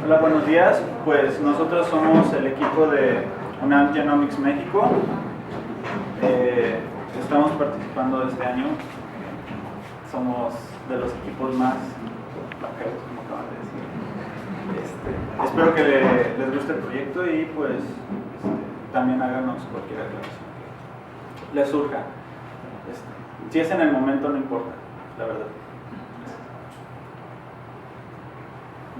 Hola, buenos días. Pues nosotros somos el equipo de UNAM Genomics México. Estamos participando este año. Somos de los equipos más bajeros, como acaban de decir. Espero que les guste el proyecto y pues también háganos cualquier aclaración que les surja. Si es en el momento, no importa, la verdad.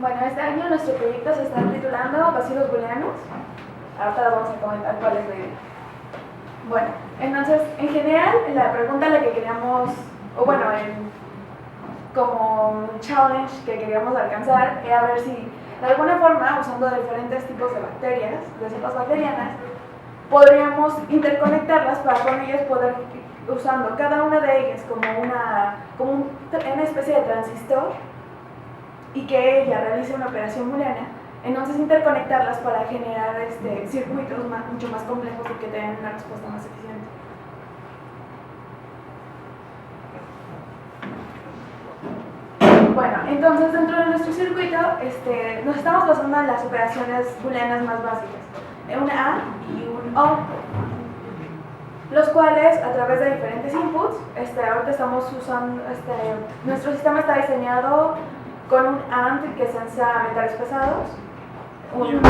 Bueno, este año nuestro proyecto se está titulando Bacilos booleanos. Ahora vamos a comentar cuál es la idea. Bueno, entonces, en general, la pregunta a la que queríamos, o bueno, como un challenge que queríamos alcanzar, era ver si, de alguna forma, usando diferentes tipos de bacterias, de cepas bacterianas, podríamos interconectarlas para con ellas poder, usando cada una de ellas como una especie de transistor, y que ella realice una operación booleana, entonces interconectarlas para generar circuitos mucho más complejos y que tengan una respuesta más eficiente. Bueno, entonces dentro de nuestro circuito nos estamos basando en las operaciones booleanas más básicas, un A y un O, los cuales a través de diferentes inputs, ahorita estamos usando, nuestro sistema está diseñado con un AND que sensa metales pesados, y un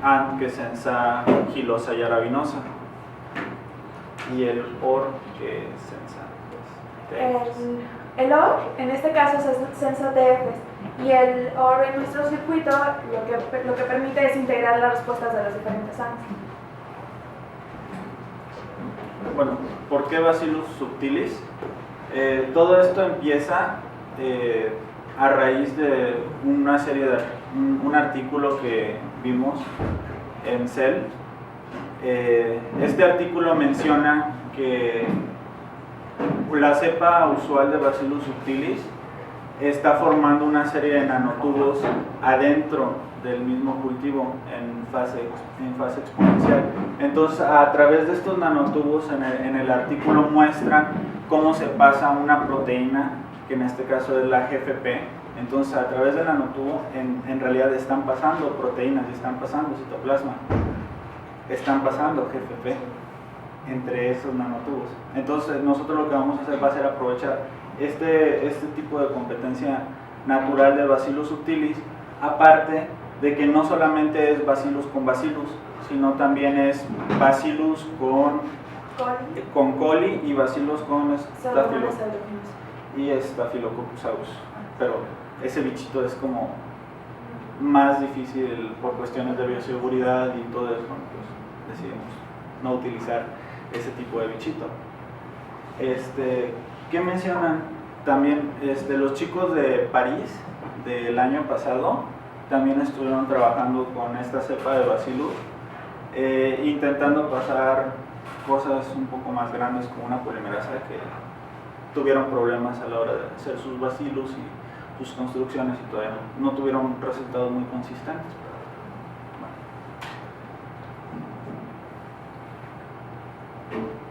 AND que sensa gilosa y arabinosa, y el OR que sensa el OR en este caso sensa TFs, y el OR en nuestro circuito lo que permite es integrar las respuestas de los diferentes ANDs. Bueno, ¿por qué Bacillus subtilis? Todo esto empieza a raíz de una serie de un artículo que vimos en Cell. Este artículo menciona que la cepa usual de Bacillus subtilis está formando una serie de nanotubos adentro del mismo cultivo en fase exponencial. Entonces, a través de estos nanotubos en el artículo muestran cómo se pasa una proteína, que en este caso es la GFP. Entonces, a través del nanotubo en realidad están pasando proteínas, están pasando citoplasma, están pasando GFP entre esos nanotubos. Entonces, nosotros lo que vamos a hacer va a ser aprovechar este tipo de competencia natural de Bacillus subtilis, aparte de que no solamente es Bacillus con Bacillus, sino también es Bacillus con coli y Bacillus con Staphylococcus aureus. Pero ese bichito es como más difícil por cuestiones de bioseguridad y todo eso, pues decidimos no utilizar ese tipo de bichito. ¿Qué mencionan? También los chicos de París del año pasado también estuvieron trabajando con esta cepa de Bacillus, intentando pasar cosas un poco más grandes como una polimerasa, que tuvieron problemas a la hora de hacer sus Bacillus y sus construcciones y todavía no tuvieron resultados muy consistentes.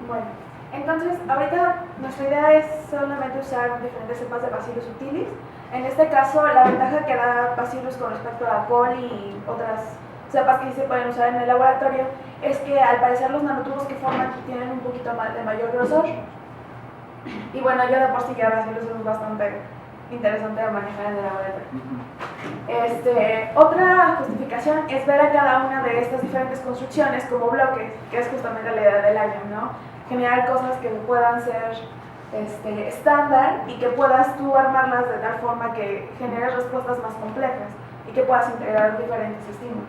Bueno, entonces ahorita nuestra idea es solamente usar diferentes cepas de Bacillus subtilis. En este caso, la ventaja que da Bacillus con respecto a coli y otras cepas que sí se pueden usar en el laboratorio es que al parecer los nanotubos que forman tienen un poquito más de mayor grosor. Y bueno, yo de por sí ya Bacillus es bastante interesante de manejar en el laboratorio. Otra justificación es ver a cada una de estas diferentes construcciones como bloques, que es justamente la idea del año, ¿no? Generar cosas que puedan ser estándar y que puedas tú armarlas de tal forma que generes respuestas más complejas y que puedas integrar diferentes estímulos.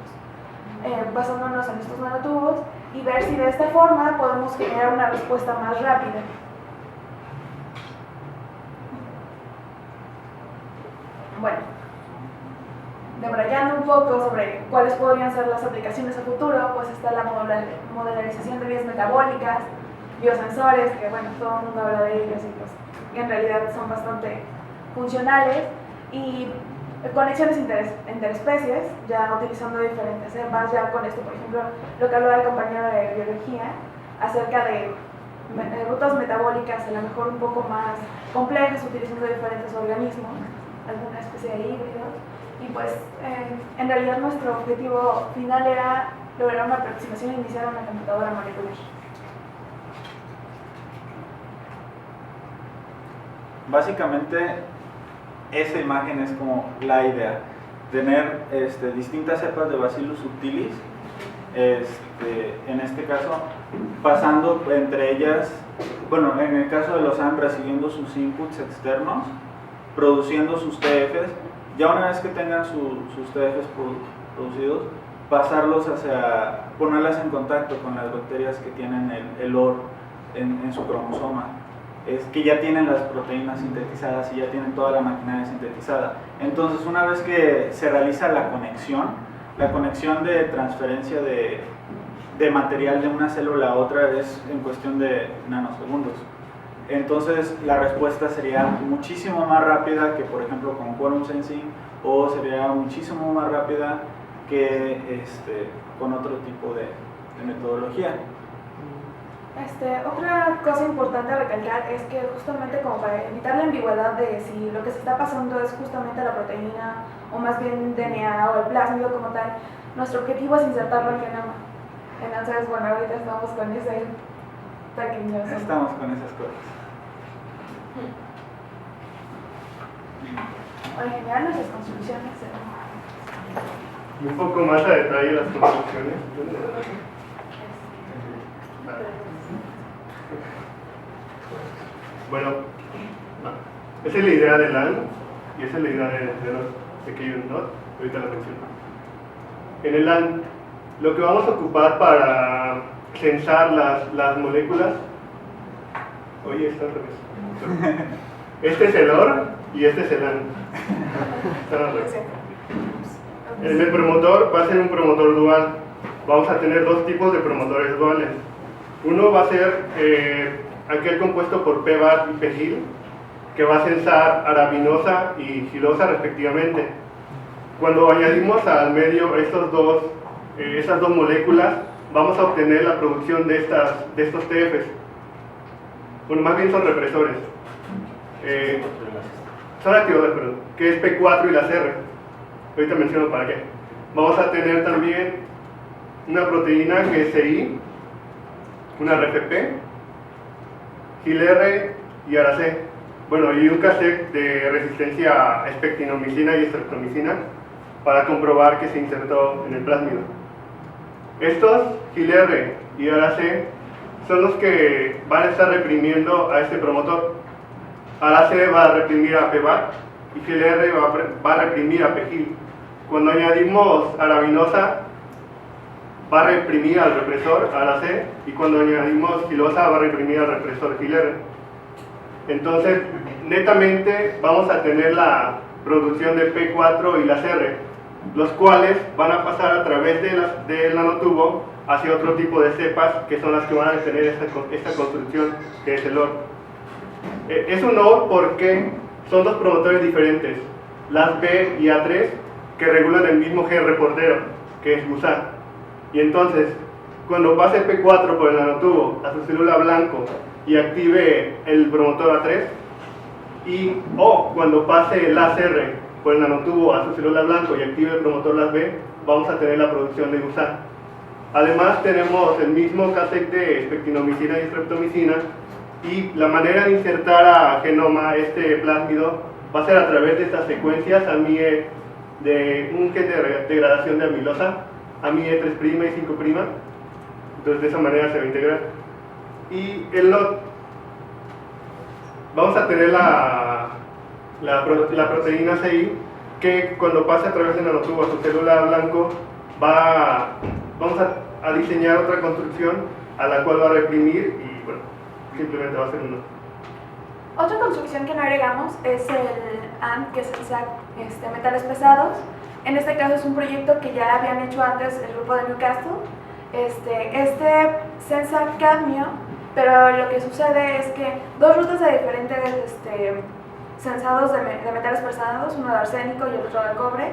Basándonos en estos nanotubos y ver si de esta forma podemos generar una respuesta más rápida. Bueno, debrayando un poco sobre cuáles podrían ser las aplicaciones a futuro, pues está la modularización de vías metabólicas, biosensores, que bueno, todo el mundo habla de ellos y pues en realidad son bastante funcionales, y conexiones interespecies, ya utilizando diferentes cepas, ya con esto, por ejemplo, lo que hablaba el compañero de biología, acerca de rutas metabólicas a lo mejor un poco más complejas, utilizando diferentes organismos, alguna especie de híbridos, Y pues en realidad nuestro objetivo final era lograr una aproximación inicial a una computadora molecular. Básicamente esa imagen es como la idea, tener distintas cepas de Bacillus subtilis, en este caso pasando entre ellas, bueno, en el caso de los AMP recibiendo sus inputs externos, produciendo sus TFs. Ya una vez que tengan sus TFs producidos, pasarlos ponerlas en contacto con las bacterias que tienen el OR en su cromosoma. Es que ya tienen las proteínas sintetizadas y ya tienen toda la maquinaria sintetizada. Entonces, una vez que se realiza la conexión de transferencia de material de una célula a otra es en cuestión de nanosegundos. Entonces, la respuesta sería muchísimo más rápida que, por ejemplo, con quorum sensing, o sería muchísimo más rápida que con otro tipo de metodología. Otra cosa importante a recalcar es que justamente como para evitar la ambigüedad de si lo que se está pasando es justamente la proteína o más bien DNA o el plásmido como tal, nuestro objetivo es insertarlo al genoma. Entonces, bueno, ahorita estamos con ese pequeño... Estamos con esas cosas. En general nuestras construcciones Y un poco más a detalle las construcciones. Bueno, esa es la idea de LAN y esa es la idea de los pequeños nodes. Ahorita la menciono. En el LAN, lo que vamos a ocupar para censar las moléculas. Oye, está al revés. Este es el OR y este es el LAN. Está al revés. En el promotor va a ser un promotor dual. Vamos a tener dos tipos de promotores duales. Uno va a ser aquel compuesto por PBAT y PGIL, que va a censar arabinosa y gilosa respectivamente. Cuando añadimos al medio estas dos moléculas, vamos a obtener la producción de estos TFs. Bueno, más bien son represores. Son activadores, perdón, que es P4 y las R. Ahorita menciono para qué. Vamos a tener también una proteína que es CI, una RFP, GIL-R y ARA-C. Bueno, y un cassette de resistencia a espectinomicina y streptomicina para comprobar que se insertó en el plásmido. Estos GIL-R y ARA-C son los que van a estar reprimiendo a este promotor. ARA-C va a reprimir a PBAT y GIL-R va a reprimir a PGIL. Cuando añadimos arabinosa, va a reprimir al represor ARA-C, y cuando añadimos gilosa va a reprimir al represor GIL-R. Entonces, netamente vamos a tener la producción de P4 y las R, los cuales van a pasar a través del nanotubo hacia otro tipo de cepas que son las que van a tener esta construcción que es el OR. Es un OR porque son dos promotores diferentes, las B y A3, que regulan el mismo gen reportero, que es GUSA. Y entonces, cuando pase P4 por el nanotubo a su célula blanco y active el promotor A3, o cuando pase el ACR por el nanotubo a su célula blanco y active el promotor LAS-B, vamos a tener la producción de GUSA. Además, tenemos el mismo cassette de espectinomicina y streptomicina, y la manera de insertar a genoma este plásmido va a ser a través de estas secuencias AMIE de un gen de degradación de amilosa, AMIE 3' y 5'. Entonces de esa manera se va a integrar. Y el NOT, vamos a tener la proteína CI, que cuando pase a través del nanotubo a su célula blanco, vamos a diseñar otra construcción a la cual va a reprimir, y bueno, simplemente va a ser un NOT. Otra construcción que no agregamos es el AND, que es el SAC metales pesados. En este caso es un proyecto que ya habían hecho antes el grupo de Newcastle. Este sensa cadmio, pero lo que sucede es que dos rutas de diferentes sensados de metales pesados, uno de arsénico y el otro de cobre,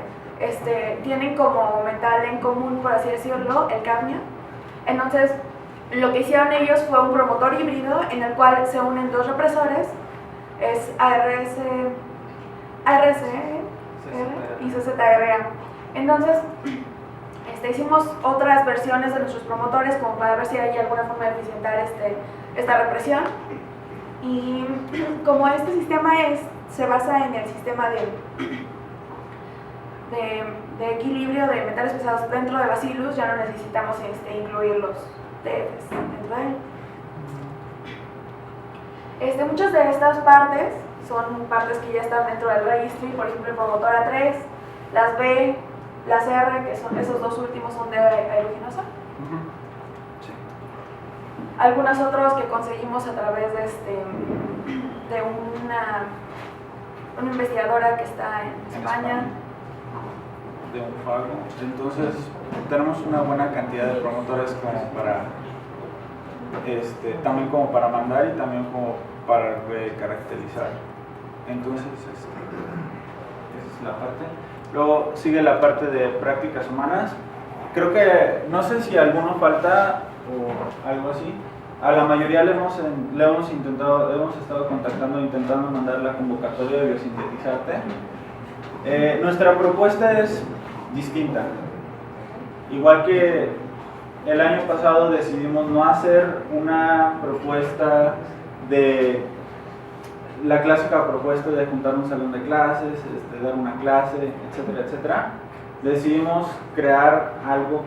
tienen como metal en común, por así decirlo, el cadmio. Entonces, lo que hicieron ellos fue un promotor híbrido en el cual se unen dos represores, es ARC y CZRA. Entonces, hicimos otras versiones de nuestros promotores como para ver si hay alguna forma de eficientar esta represión. Y como este sistema se basa en el sistema de equilibrio de metales pesados dentro de Bacillus, ya no necesitamos incluir los TFs dentro de él. Muchas de estas partes son partes que ya están dentro del registry, por ejemplo el promotor A3, las B, las R, que son esos dos últimos son de aeruginosa. Sí. Algunos otros que conseguimos a través de una investigadora que está en España. De un fago. Entonces tenemos una buena cantidad de promotores como para también como para mandar y también como para caracterizar. Entonces esa es la parte. Luego sigue la parte de prácticas humanas. Creo que no sé si alguno falta o algo así. A la mayoría le hemos estado contactando, intentando mandar la convocatoria de Biosintetizarte. Nuestra propuesta es distinta. Igual que el año pasado decidimos no hacer una propuesta de la clásica propuesta de juntar un salón de clases, dar una clase, etcétera, etcétera. Decidimos crear algo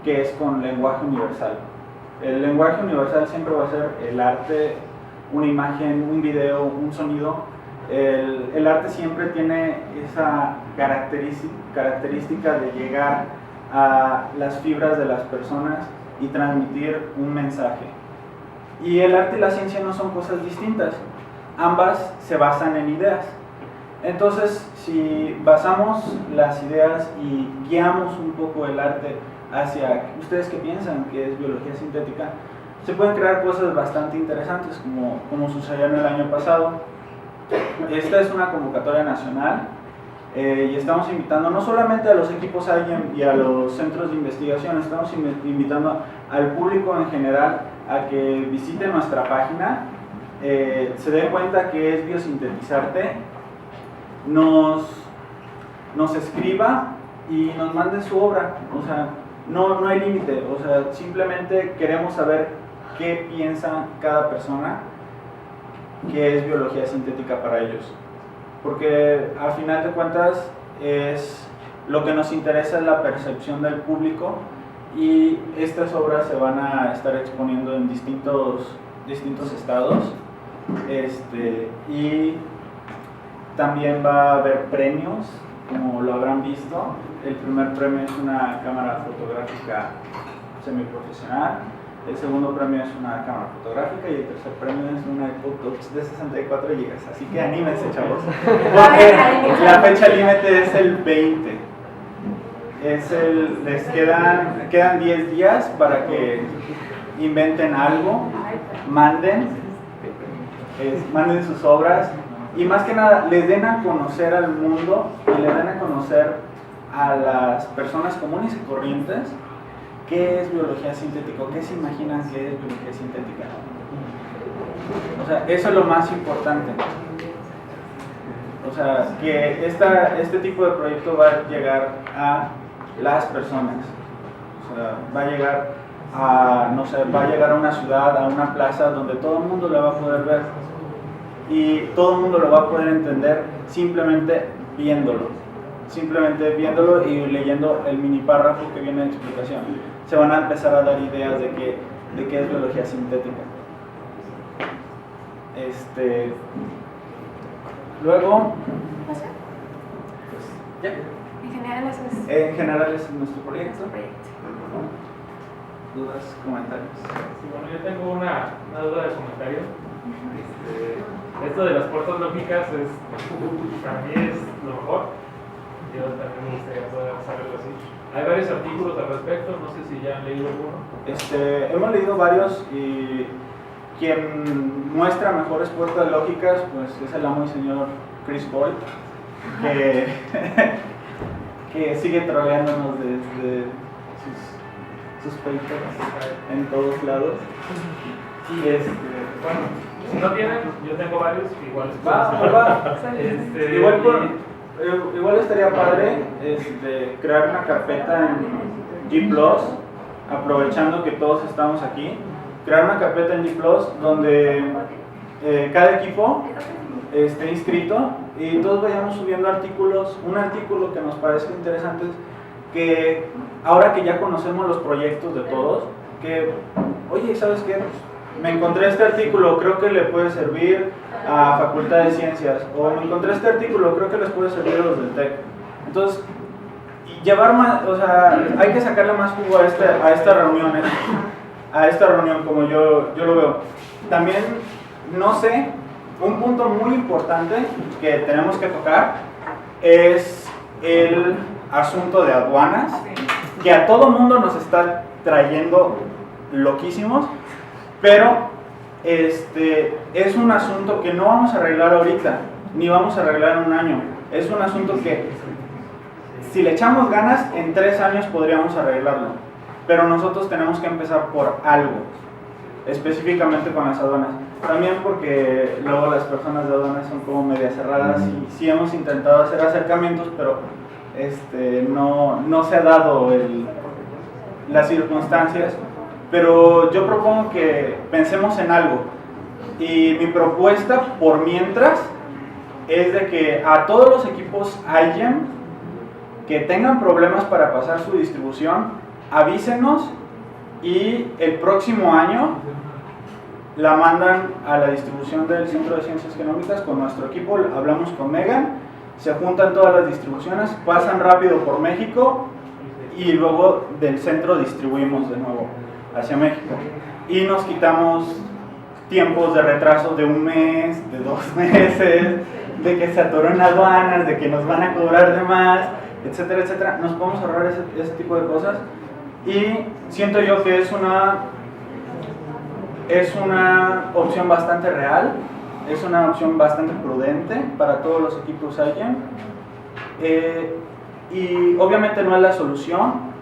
que es con lenguaje universal. El lenguaje universal siempre va a ser el arte, una imagen, un video, un sonido. El arte siempre tiene esa característica de llegar a las fibras de las personas y transmitir un mensaje. Y el arte y la ciencia no son cosas distintas, ambas se basan en ideas. Entonces, si basamos las ideas y guiamos un poco el arte hacia ustedes que piensan que es biología sintética, se pueden crear cosas bastante interesantes, como sucedió en el año pasado. Esta es una convocatoria nacional y estamos invitando no solamente a los equipos IEM y a los centros de investigación, estamos invitando al público en general a que visite nuestra página, se dé cuenta que es Biosintetizarte, nos escriba y nos mande su obra. O sea, no hay límite, o sea, simplemente queremos saber qué piensa cada persona que es biología sintética para ellos, porque al final de cuentas lo que nos interesa es la percepción del público, y estas obras se van a estar exponiendo en distintos estados, y también va a haber premios, como lo habrán visto. El primer premio es una cámara fotográfica semiprofesional, el segundo premio es una cámara fotográfica y el tercer premio es una iPod Touch de 64 GB. Así que anímense, chavos, porque la fecha límite es el 20. Les quedan 10 días para que inventen algo, manden sus obras y más que nada les den a conocer al mundo y les den a conocer a las personas comunes y corrientes qué es biología sintética, qué se imaginan que es biología sintética. O sea, eso es lo más importante. O sea, que este tipo de proyecto va a llegar a las personas. O sea, va a llegar a una ciudad, a una plaza donde todo el mundo lo va a poder ver. Y todo el mundo lo va a poder entender simplemente viéndolo y leyendo el mini párrafo que viene de explicación. Se van a empezar a dar ideas de qué es biología sintética. Luego, pues, ya. En general es nuestro proyecto. ¿Dudas, comentarios? Sí, bueno, yo tengo una duda de comentario. Esto de las puertas lógicas para mí es lo mejor. Yo también me gustaría poder hacer algo así. Hay varios artículos al respecto, no sé si ya han leído alguno. Hemos leído varios, y quien muestra mejores puertas lógicas pues es el amo y señor Chris Boyd, que sigue troleándonos desde sus papers en todos lados. Y bueno, si no tienen, yo tengo varios, igual va. Igual igual estaría padre crear una carpeta en G+, aprovechando que todos estamos aquí, crear una carpeta en G+, donde cada equipo esté inscrito y todos vayamos subiendo artículos, un artículo que nos parezca interesante, que ahora que ya conocemos los proyectos de todos, que, oye, ¿sabes qué? Me encontré este artículo, creo que le puede servir a Facultad de Ciencias, o me encontré este artículo, creo que les puede servir a los del TEC. Entonces, llevar más, o sea, hay que sacarle más jugo a esta reunión, como yo lo veo. También, no sé, un punto muy importante que tenemos que tocar es el asunto de aduanas, que a todo mundo nos está trayendo loquísimos, pero es un asunto que no vamos a arreglar ahorita, ni vamos a arreglar en un año. Es un asunto que, si le echamos ganas, en 3 años podríamos arreglarlo, pero nosotros tenemos que empezar por algo, específicamente con las aduanas. También porque luego las personas de aduanas son como media cerradas y sí hemos intentado hacer acercamientos, pero no se ha dado las circunstancias. Pero yo propongo que pensemos en algo, y mi propuesta por mientras es de que a todos los equipos IGEM que tengan problemas para pasar su distribución, avísenos y el próximo año la mandan a la distribución del Centro de Ciencias Genómicas con nuestro equipo. Hablamos con Megan, se juntan todas las distribuciones, pasan rápido por México y luego del centro distribuimos de nuevo hacia México y nos quitamos tiempos de retraso de 1 mes, de 2 meses, de que se atoró en aduanas, de que nos van a cobrar de más, etcétera, etcétera. Nos podemos ahorrar ese tipo de cosas y siento yo que es una opción bastante real, es una opción bastante prudente para todos los equipos IGEM, y obviamente no es la solución,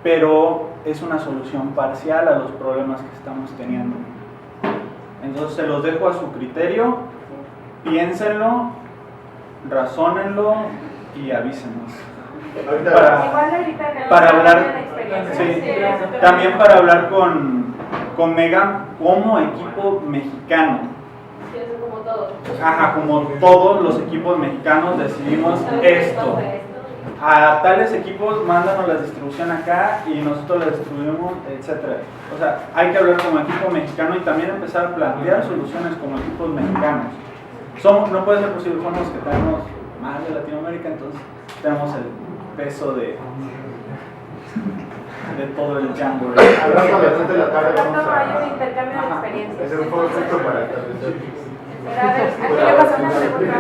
pero es una solución parcial a los problemas que estamos teniendo. Entonces se los dejo a su criterio, piénsenlo, razónenlo y avísenos. Para hablar, sí, también para hablar con Megan como equipo mexicano. Ajá, como todos los equipos mexicanos decidimos esto. A tales equipos mándanos la distribución acá y nosotros la distribuimos, etcétera. O sea, hay que hablar como equipo mexicano y también empezar a plantear soluciones como equipos mexicanos. No puede ser posible, somos los que tenemos más de Latinoamérica, entonces tenemos el peso de todo el jamboree. Hablando de las de la tarde, vamos Hay un a intercambio de experiencias. hacer un poco para establecer. A ver, aquí le pasó una pregunta.